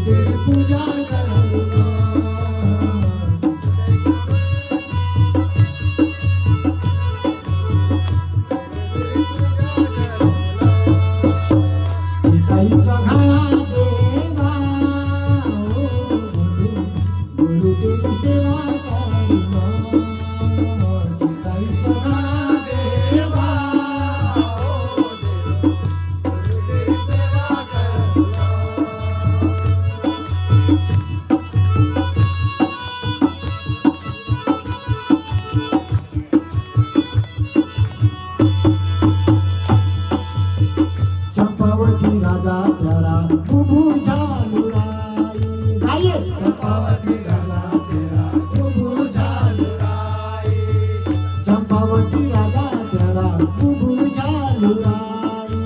तेरी पूजा करूँगा। पिताईचा घाला देवा, गुरु तेरी सेवा करूँगा। पिताईचा घाला देवा, तेरी सेवा करूँगा। चंपावती राजा तेरा प्रभु झालुराई, गाइए। चंपावती राजा तेरा प्रभु झालुराई, चंपावती राजा तेरा प्रभु झालुराई,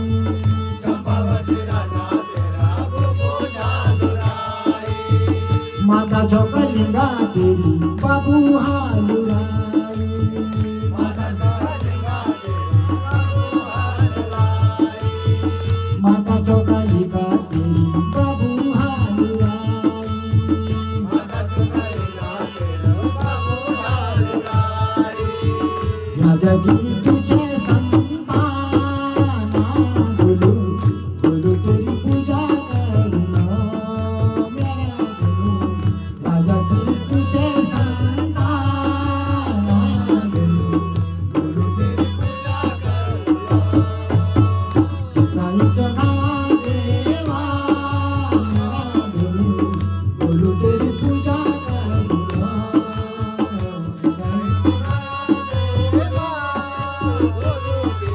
चंपावती राजा तेरा प्रभु झालुराई। माता चौकलिंगा तेरी बाबू हालुराई, माता चौकलिंगा तेरी बाबू हालुराई, माता चौकलिंगा तेरी बाबू हालुराई, माता चौकलिंगा तेरी बाबू हालुराई। राजा जी तुझे संताना, गुरु गुरु तेरी पूजा करूँगा। मेरा गुरु राजा जी तुझे संताना, गुरु गुरु तेरी पूजा करूँगा। पिताईचा घाला देवा, गुरु गुरु तेरी पूजा करूँगा। पिताईचा घाला देवा, गुरु तेरी